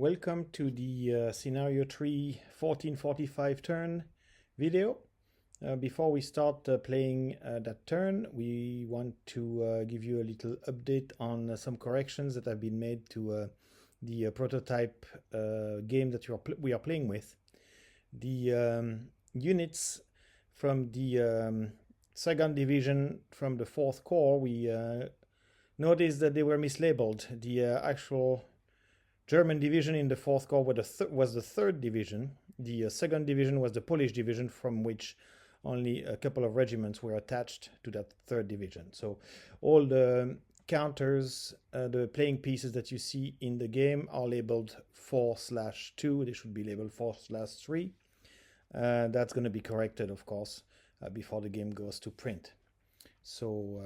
Welcome to the Scenario 3 1445 turn video. Before we start playing that turn, we want to give you a little update on some corrections that have been made to the prototype game that we are playing with. The units from the second division from the fourth corps, we noticed that they were mislabeled. The actual German division in the fourth corps was the third division. The second division was the Polish division, from which only a couple of regiments were attached to that third division. So all the counters, the playing pieces that you see in the game are labeled 4/2. They should be labeled 4/3. That's going to be corrected, of course, before the game goes to print. So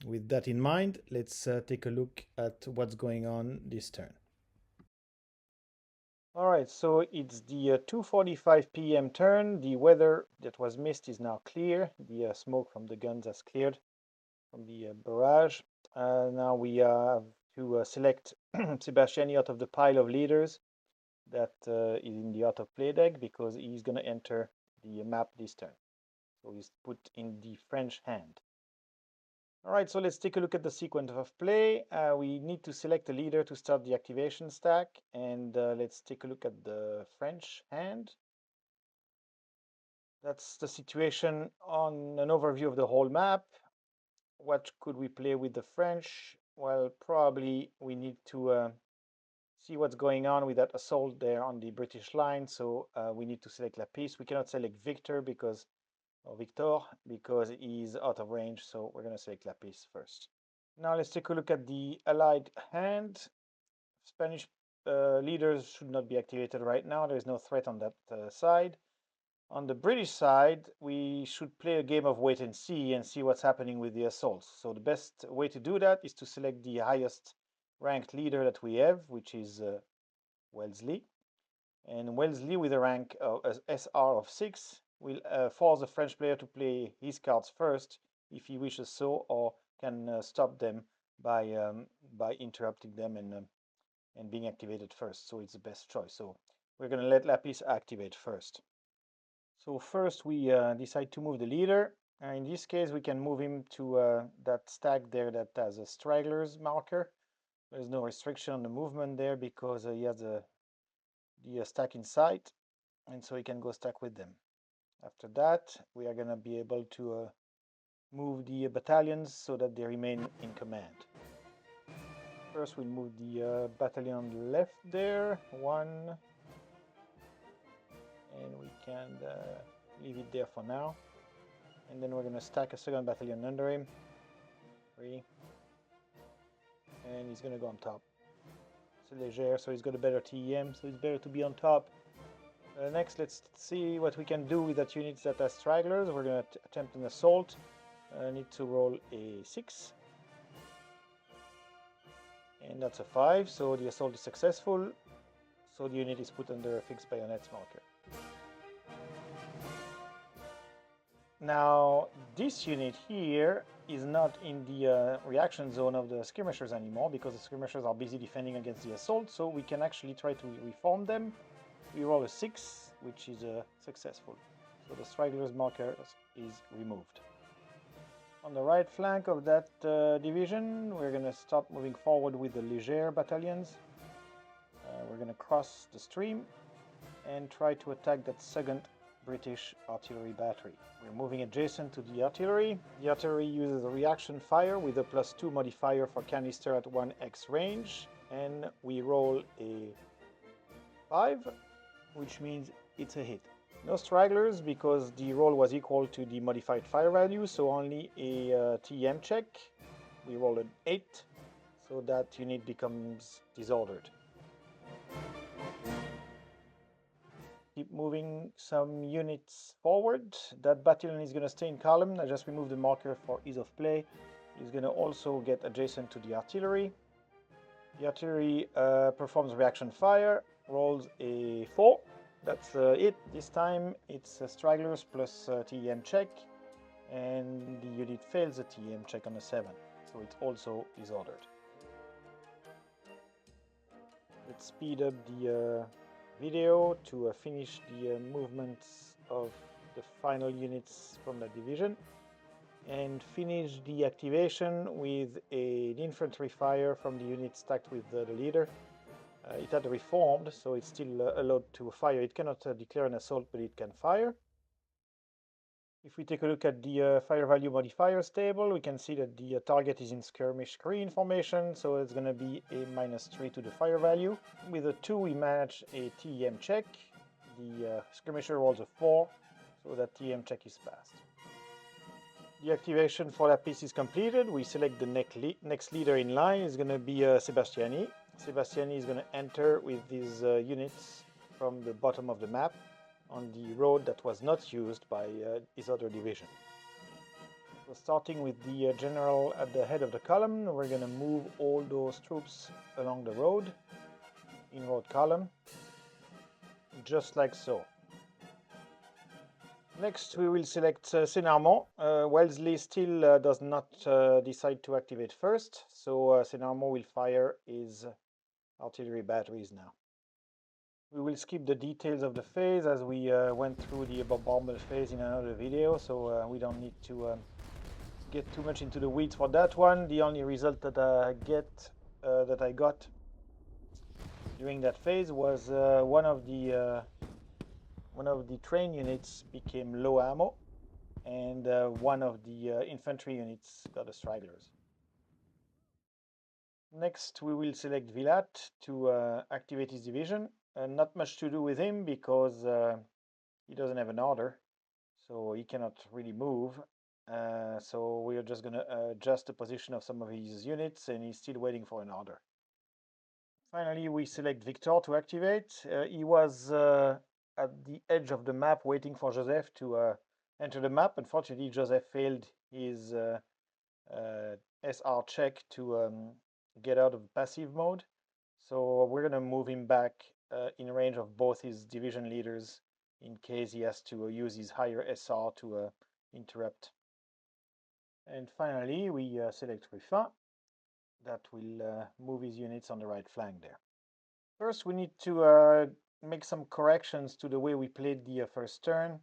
with that in mind, let's take a look at what's going on this turn. All right, so it's the 2:45 p.m. turn. The weather that was missed is now clear. The smoke from the guns has cleared from the barrage. Now we have to select Sebastiani out of the pile of leaders that is in the autoplay deck, because he's going to enter the map this turn. So he's put in the French hand. All right, so let's take a look at the sequence of play. We need to select a leader to start the activation stack, and let's take a look at the French hand. That's the situation on an overview of the whole map. What could we play with the French? Well, probably we need to see what's going on with that assault there on the British line. So we need to select Lapis. We cannot select Victor because he's out of range, so we're going to select Lapis first. Now let's take a look at the Allied hand. Spanish leaders should not be activated right now. There is no threat on that side. On the British side, we should play a game of wait and see what's happening with the assaults. So the best way to do that is to select the highest ranked leader that we have, which is Wellesley. And Wellesley, with a rank SR of 6, will force the French player to play his cards first if he wishes so, or can stop them by interrupting them and being activated first. So it's the best choice. So we're going to let Lapis activate first. So first we decide to move the leader. In this case, we can move him to that stack there that has a stragglers marker. There's no restriction on the movement there because he has the stack in sight, and so he can go stack with them. After that, we are going to be able to move the battalions so that they remain in command. First, we'll move the battalion on the left there, 1, and we can leave it there for now. And then we're going to stack a second battalion under him, 3, and he's going to go on top. C'est léger, so he's got a better TEM, so it's better to be on top. Next, let's see what we can do with that unit that has stragglers. We're going to attempt an assault. Need to roll a 6. And that's a 5, so the assault is successful. So the unit is put under a fixed bayonets marker. Now, this unit here is not in the reaction zone of the skirmishers anymore, because the skirmishers are busy defending against the assault, so we can actually try to reform them. We roll a 6, which is successful. So the stragglers marker is removed. On the right flank of that division, we're going to start moving forward with the Léger battalions. We're going to cross the stream and try to attack that second British artillery battery. We're moving adjacent to the artillery. The artillery uses a reaction fire with a +2 modifier for canister at 1x range, and we roll a 5, which means it's a hit. No stragglers because the roll was equal to the modified fire value, so only a TM check. We roll an 8, so that unit becomes disordered. Keep moving some units forward. That battalion is going to stay in column. I just removed the marker for ease of play. He's going to also get adjacent to the artillery. The artillery performs reaction fire, rolls a 4. That's it. This time it's stragglers plus TEM check, and the unit fails a TEM check on a 7, so it's also disordered. Let's speed up the video to finish the movements of the final units from the division and finish the activation with an infantry fire from the unit stacked with the leader. It had reformed, so it's still allowed to fire. It cannot declare an assault, but it can fire. If we take a look at the fire value modifiers table, we can see that the target is in skirmish green formation, so it's going to be a -3 to the fire value. With a 2, we manage a TEM check. The skirmisher rolls a 4, so that TEM check is passed. The activation for that piece is completed. We select the next leader in line. It's going to be Sebastiani. Sebastiani is going to enter with these units from the bottom of the map on the road that was not used by his other division. So starting with the general at the head of the column, we're going to move all those troops along the road in road column, just like so. Next, we will select Senarmont. Wellesley still does not decide to activate first, so Senarmont will fire his artillery batteries now. We will skip the details of the phase as we went through the bombardment phase in another video, so we don't need to get too much into the weeds for that one. The only result that I got during that phase was one of the train units became low ammo, and one of the infantry units got a stragglers. Next, we will select Vilat to activate his division. Not much to do with him because he doesn't have an order, so he cannot really move. So we are just going to adjust the position of some of his units, and he's still waiting for an order. Finally, we select Victor to activate. He was at the edge of the map waiting for Joseph to enter the map. Unfortunately, Joseph failed his SR check to get out of passive mode. So we're going to move him back in range of both his division leaders in case he has to use his higher SR to interrupt. And finally, we select Ruffin. That will move his units on the right flank there. First, we need to make some corrections to the way we played the first turn.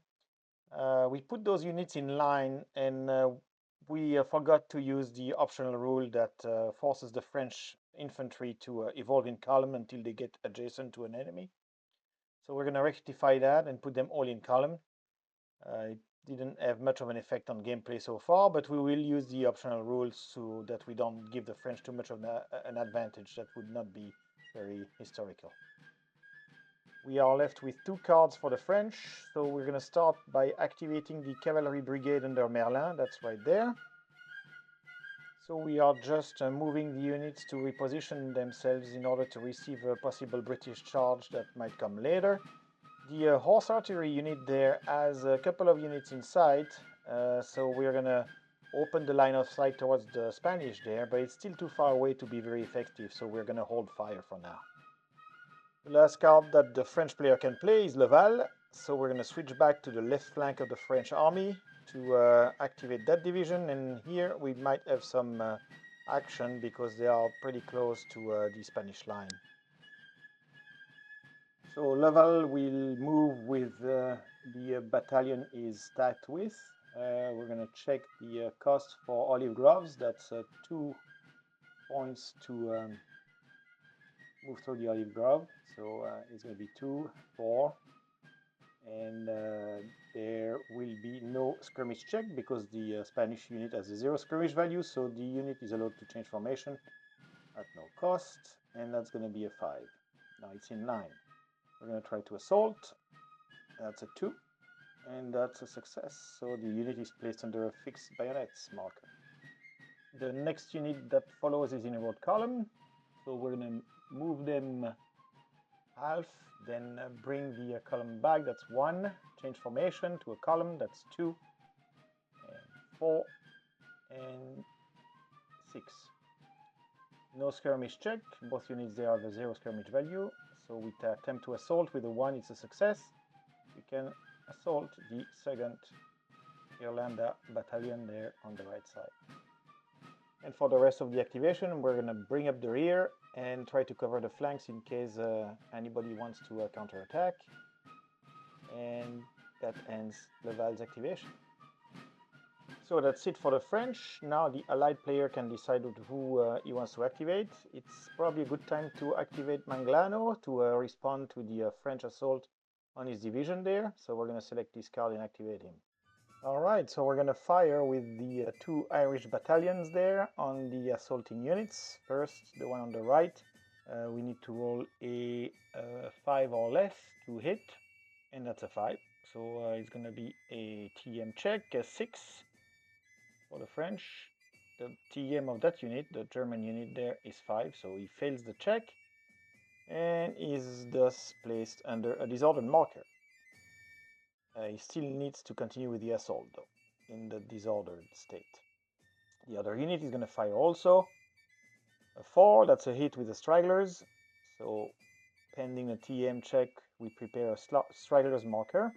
We put those units in line, and we forgot to use the optional rule that forces the French infantry to evolve in column until they get adjacent to an enemy. So we're going to rectify that and put them all in column. It didn't have much of an effect on gameplay so far, but we will use the optional rules so that we don't give the French too much of an advantage. That would not be very historical. We are left with 2 cards for the French, so we're going to start by activating the cavalry brigade under Merlin. That's right there. So we are just moving the units to reposition themselves in order to receive a possible British charge that might come later. The horse artillery unit there has a couple of units inside, so we're going to open the line of sight towards the Spanish there, but it's still too far away to be very effective, so we're going to hold fire for now. The last card that the French player can play is Laval, so we're going to switch back to the left flank of the French army to activate that division, and here we might have some action because they are pretty close to the Spanish line. So Laval will move with the battalion is stacked with. We're going to check the cost for olive groves. That's 2 points to move through the olive grove. So it's going to be 2, 4. And there will be no skirmish check because the Spanish unit has a 0 skirmish value. So the unit is allowed to change formation at no cost. And that's going to be a 5. Now it's in line. We're going to try to assault. That's a 2, and that's a success. So the unit is placed under a fixed bayonets marker. The next unit that follows is in a road column. So we're going to move them half, then bring the column back. That's 1. Change formation to a column. That's 2, and 4, and 6. No skirmish check. Both units there have a 0 skirmish value. So we attempt to assault with a 1, it's a success. We can assault the 2nd Irlanda battalion there on the right side. And for the rest of the activation, we're going to bring up the rear and try to cover the flanks in case anybody wants to counterattack. And that ends Laval's activation. So that's it for the French. Now the Allied player can decide who he wants to activate. It's probably a good time to activate Manglano to respond to the French assault on his division there. So we're going to select this card and activate him. All right, so we're going to fire with the two Irish battalions there on the assaulting units. First, the one on the right. We need to roll a 5 or less to hit, and that's a 5. So it's going to be a TM check, a 6 for the French. The TM of that unit, the German unit there, is 5, so he fails the check and is thus placed under a disordered marker. He still needs to continue with the assault though, in the disordered state. The other unit is going to fire also. A 4, that's a hit with the stragglers. So pending a TM check, we prepare a stragglers marker.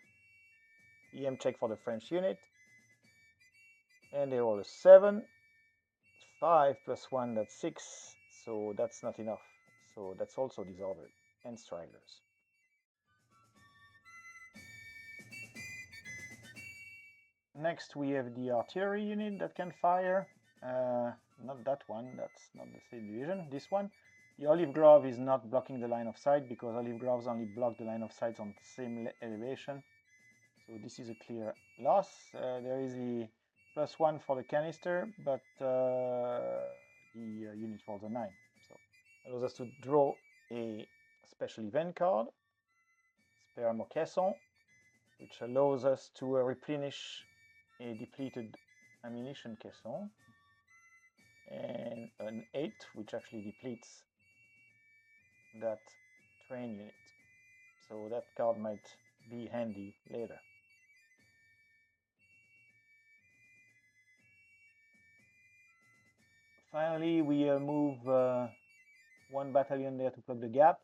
EM check for the French unit. And they roll a 7. 5 plus 1, that's 6. So that's not enough. So that's also disordered and stragglers. Next we have the artillery unit that can fire. Not that one, that's not the same division. This one. The olive glove is not blocking the line of sight because olive gloves only block the line of sight on the same elevation. So this is a clear loss. There is a +1 for the canister, but the unit rolls a 9. So it allows us to draw a special event card, Spare Ammo Caisson, which allows us to replenish a depleted ammunition caisson, and an 8, which actually depletes that train unit. So that card might be handy later. Finally, we move one battalion there to plug the gap,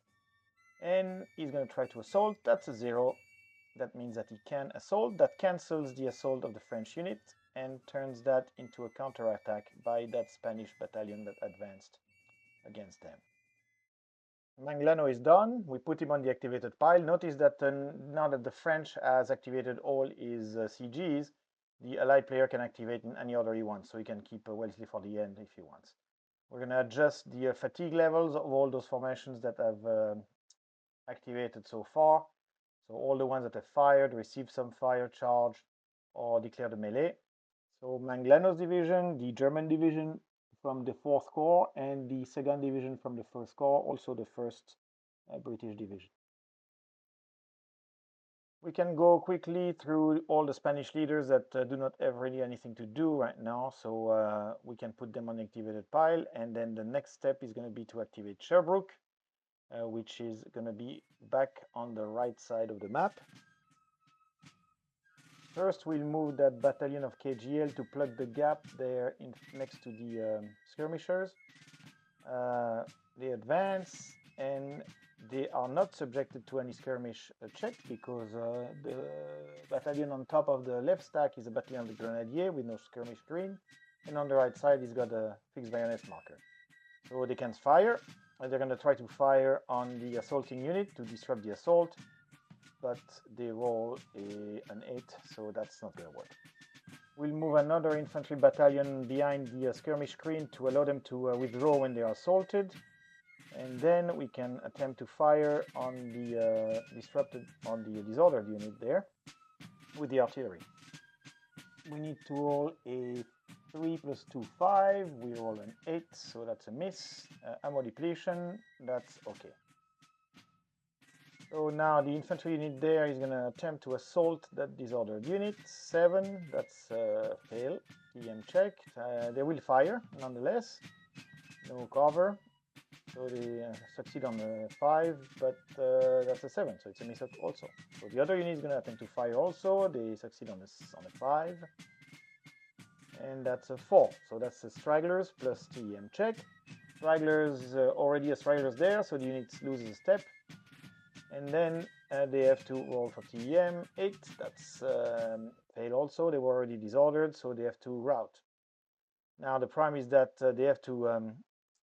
and he's going to try to assault. That's a 0. That means that he can assault. That cancels the assault of the French unit and turns that into a counterattack by that Spanish battalion that advanced against them. Manglano is done. We put him on the activated pile. Notice that now that the French has activated all his CGs, the Allied player can activate in any order he wants, so he can keep Wellesley for the end if he wants. We're going to adjust the fatigue levels of all those formations that have activated so far. So all the ones that have fired, received some fire, charged, or declared a melee. So Manglano's division, the German division from the 4th Corps, and the 2nd Division from the 1st Corps, also the 1st British Division. We can go quickly through all the Spanish leaders that do not have really anything to do right now, so we can put them on the activated pile, and then the next step is going to be to activate Sherbrooke, which is going to be back on the right side of the map. First, we'll move that battalion of KGL to plug the gap there next to the skirmishers. They advance, and they are not subjected to any skirmish check because the battalion on top of the left stack is a battalion of the Grenadier with no skirmish green, and on the right side he's got a fixed bayonet marker. So they can fire, and they're going to try to fire on the assaulting unit to disrupt the assault, but they roll an 8, so that's not going to work. We'll move another infantry battalion behind the skirmish screen to allow them to withdraw when they are assaulted, and then we can attempt to fire on the disordered unit there with the artillery. We need to roll a 3 plus 2, 5. We roll an 8, so that's a miss. Ammo depletion, that's okay. So now the infantry unit there is going to attempt to assault that disordered unit. 7, that's fail. TM check. They will fire nonetheless. No cover. So they succeed on a 5, but that's a 7, so it's a miss also. So the other unit is going to attempt to fire also. They succeed on a 5. And that's a 4. So that's the stragglers plus TM check. Stragglers, already a stragglers there, so the unit loses a step. And then they have to roll for TEM, 8, that's fail also, they were already disordered, so they have to rout. Now the prime is that they have to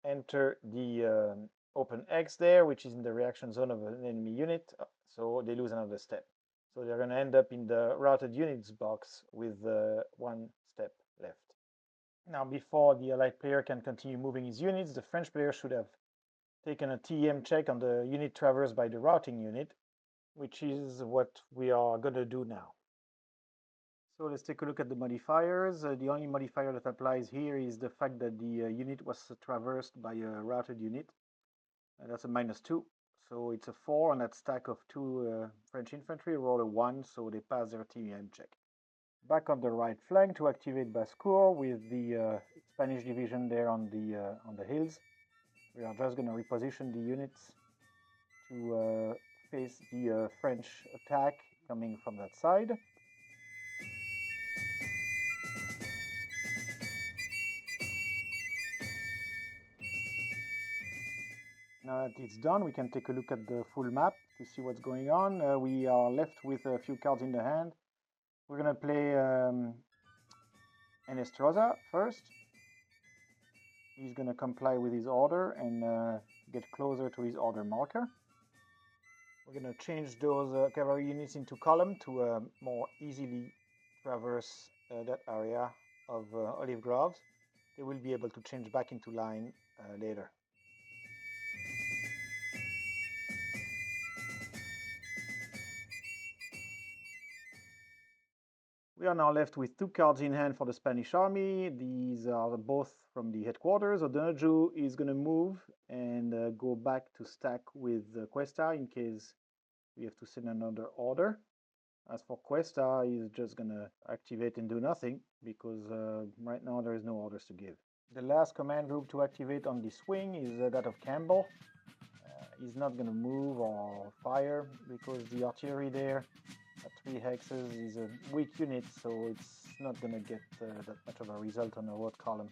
enter the open X there, which is in the reaction zone of an enemy unit, so they lose another step. So they're going to end up in the routed units box with one step left. Now, before the Allied player can continue moving his units, the French player should have taken a TEM check on the unit traversed by the routing unit, which is what we are going to do now. So let's take a look at the modifiers. The only modifier that applies here is the fact that the unit was traversed by a routed unit. That's a -2. So it's a 4 on that stack of 2 French infantry. Roll a 1, so they pass their TEM check. Back on the right flank to activate Bascour with the Spanish division there on the hills. We are just going to reposition the units to face the French attack coming from that side. Now that it's done, we can take a look at the full map to see what's going on. We are left with a few cards in the hand. We're going to play Enestrosa first. He's going to comply with his order and get closer to his order marker. We're going to change those cavalry units into column to more easily traverse that area of olive groves. They will be able to change back into line later. We are now left with 2 cards in hand for the Spanish army. These are both from the headquarters. O'Donoghue is going to move and go back to stack with Cuesta in case we have to send another order. As for Cuesta, he's just going to activate and do nothing because right now there is no orders to give. The last command group to activate on this wing is that of Campbell. He's not going to move or fire because the artillery there at 3 hexes is a weak unit, so it's not going to get that much of a result on the road column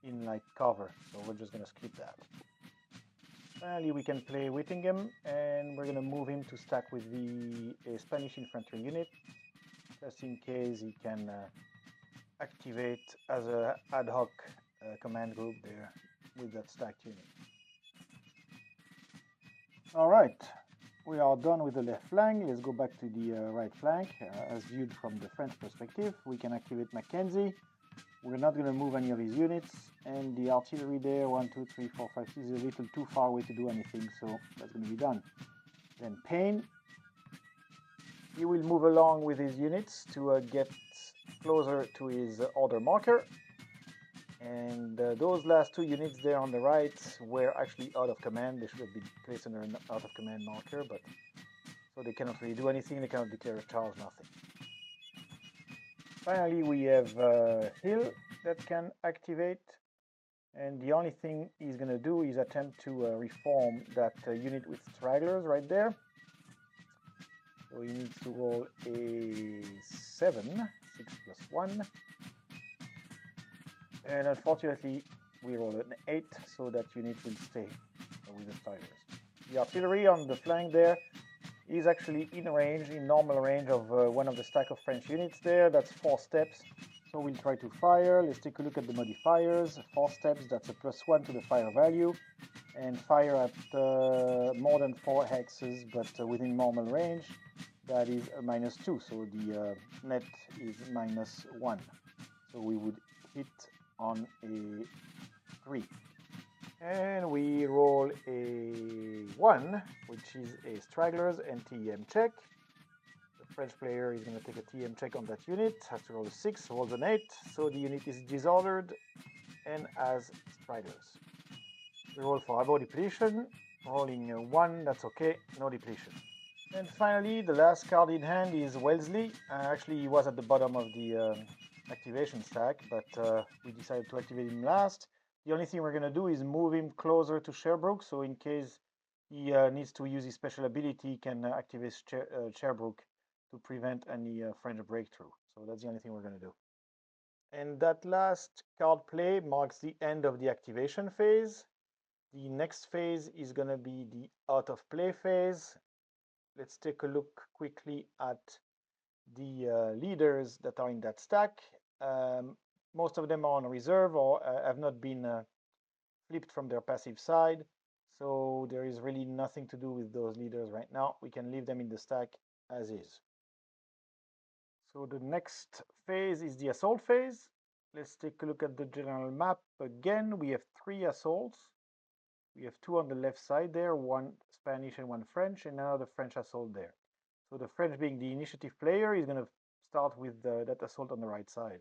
in light cover, so we're just going to skip that. Finally, we can play Whittingham, and we're going to move him to stack with the Spanish infantry unit, just in case he can activate as an ad hoc command group there with that stacked unit. All right, we are done with the left flank. Let's go back to the right flank. As viewed from the French perspective, we can activate Mackenzie. We're not going to move any of his units, and the artillery there, 1, 2, 3, 4, 5, 6, is a little too far away to do anything, so that's going to be done. Then Payne, he will move along with his units to get closer to his order marker. And those last 2 units there on the right were actually out of command. They should have been placed under an out of command marker, but so they cannot really do anything. They cannot declare a charge, nothing. Finally, we have Hill that can activate, and the only thing he's going to do is attempt to reform that unit with stragglers right there. So he needs to roll a 7, 6 plus 1. And unfortunately, we roll an 8, so that unit will stay with the stragglers. The artillery on the flank there is actually in range, in normal range of one of the stack of French units there. That's 4 steps. So we'll try to fire. Let's take a look at the modifiers. 4 steps, that's a +1 to the fire value. And fire at more than 4 hexes, but within normal range, that is a -2. So the net is -1. So we would hit on a 3. And we roll a 1, which is a stragglers and TEM check. The French player is going to take a TEM check on that unit, has to roll a 6, rolls an 8, so the unit is disordered and has stragglers. We roll for abo depletion, rolling a 1, that's okay, no depletion. And finally, the last card in hand is Wellesley. Actually, he was at the bottom of the activation stack, but we decided to activate him last. The only thing we're going to do is move him closer to Sherbrooke, so in case he needs to use his special ability, he can activate Sherbrooke to prevent any French breakthrough. So that's the only thing we're going to do. And that last card play marks the end of the activation phase. The next phase is going to be the out of play phase. Let's take a look quickly at the leaders that are in that stack. Most of them are on reserve or have not been flipped from their passive side. So there is really nothing to do with those leaders right now. We can leave them in the stack as is. So the next phase is the assault phase. Let's take a look at the general map again. We have 3 assaults. We have 2 on the left side there, 1 Spanish and 1 French, and another French assault there. So the French, being the initiative player, is going to start with that assault on the right side.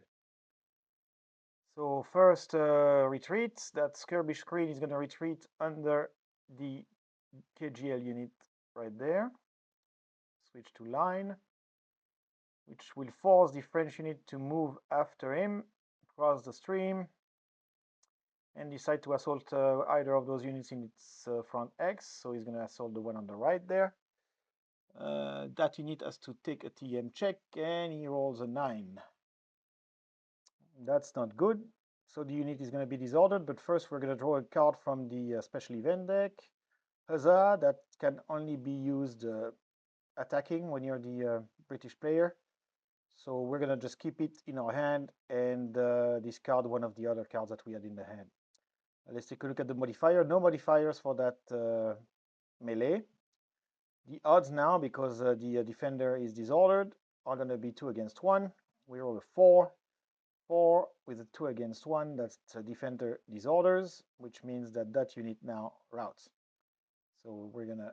So first retreat, that skirmish screen is going to retreat under the KGL unit right there. Switch to line, which will force the French unit to move after him across the stream and decide to assault either of those units in its front X. So he's going to assault the one on the right there. That unit has to take a TM check, and he rolls a 9. That's not good. So the unit is going to be disordered, but first we're going to draw a card from the special event deck. Huzzah, that can only be used attacking when you're the British player. So we're going to just keep it in our hand and discard one of the other cards that we had in the hand. Let's take a look at the modifier. No modifiers for that melee. The odds now, because the defender is disordered, are going to be 2 against 1. We roll a 4. 4 with a 2 against 1. That's defender disorders, which means that that unit now routes. So we're going to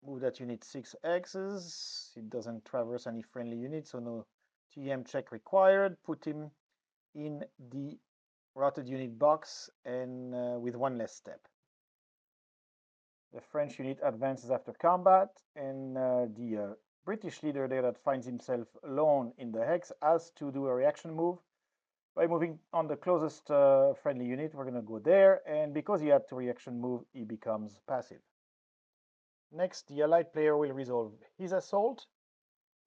move that unit 6 X's. It doesn't traverse any friendly unit, so no TM check required. Put him in the routed unit box and with 1 less step. The French unit advances after combat, and the British leader there that finds himself alone in the hex has to do a reaction move. By moving on the closest friendly unit, we're going to go there, and because he had to reaction move, he becomes passive. Next, the Allied player will resolve his assault.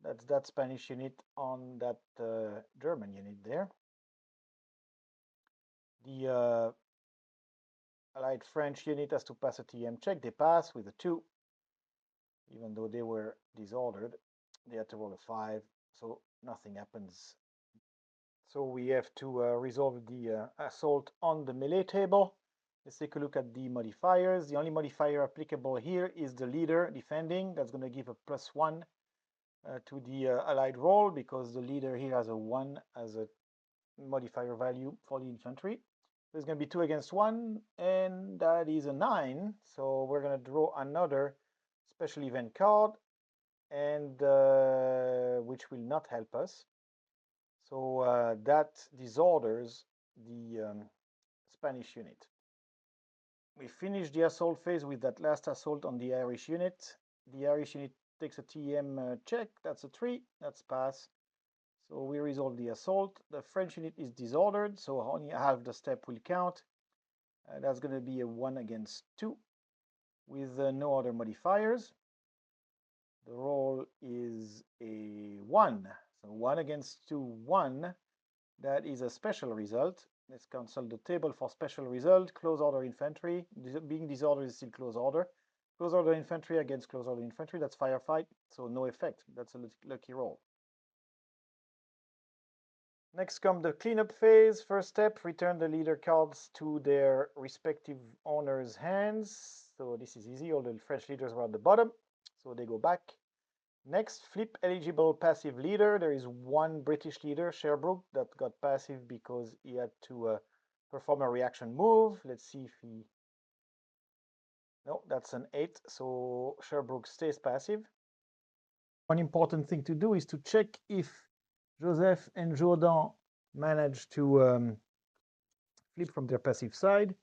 That's that Spanish unit on that German unit there. The Allied French unit has to pass a TM check. They pass with a 2. Even though they were disordered, they had to roll a 5, so nothing happens. So we have to resolve the assault on the melee table. Let's take a look at the modifiers. The only modifier applicable here is the leader defending. That's going to give a +1 to the allied roll, because the leader here has a 1 as a modifier value for the infantry. There's going to be 2 against 1, and that is a 9. So we're going to draw another special event card, and which will not help us. So that disorders the Spanish unit. We finish the assault phase with that last assault on the Irish unit. The Irish unit takes a TM check. That's a 3. That's pass. So we resolve the assault. The French unit is disordered, so only half the step will count. That's going to be a 1 against 2 with no other modifiers. The roll is a 1. So 1 against 2, 1. That is a special result. Let's cancel the table for special result. Close order infantry. Being disordered is still close order. Close order infantry against close order infantry. That's firefight, so no effect. That's a lucky roll. Next comes the cleanup phase. First step, return the leader cards to their respective owners' hands. So this is easy. All the French leaders were at the bottom, so they go back. Next, flip eligible passive leader. There is 1 British leader, Sherbrooke, that got passive because he had to perform a reaction move. Let's see if he... No, that's an 8, so Sherbrooke stays passive. One important thing to do is to check if Joseph and Jourdan manage to flip from their passive side.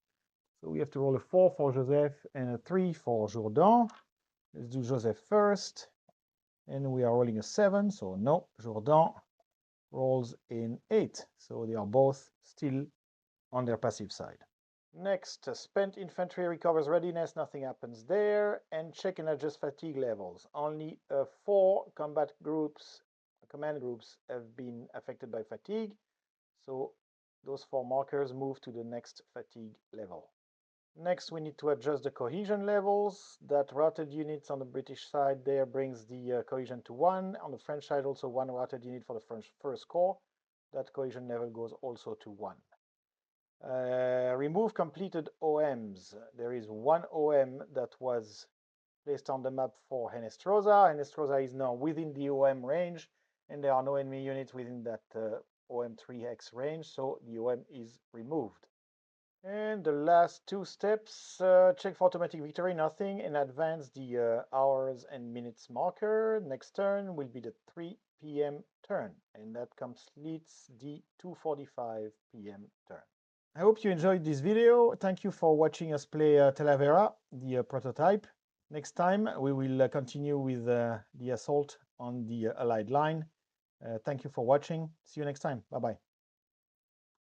So we have to roll a 4 for Joseph and a 3 for Jourdan. Let's do Joseph first. And we are rolling a 7, so no, Jourdan rolls in 8. So they are both still on their passive side. Next, spent infantry recovers readiness, nothing happens there. And check and adjust fatigue levels. Only 4 combat groups, command groups, have been affected by fatigue. So those 4 markers move to the next fatigue level. Next, we need to adjust the cohesion levels. That routed units on the British side there brings the cohesion to 1. On the French side, also 1 routed unit for the French first corps. That cohesion level goes also to 1. Remove completed OMs. There is one OM that was placed on the map for Henestrosa. Henestrosa is now within the OM range, and there are no enemy units within that OM3X range, so the OM is removed. And the last two steps, check for automatic victory, nothing, and advance the hours and minutes marker. Next turn will be the 3 p.m. turn, and that completes the 2:45 p.m. turn. I hope you enjoyed this video. Thank you for watching us play Talavera, the prototype. Next time, we will continue with the assault on the Allied line. Thank you for watching. See you next time. Bye-bye.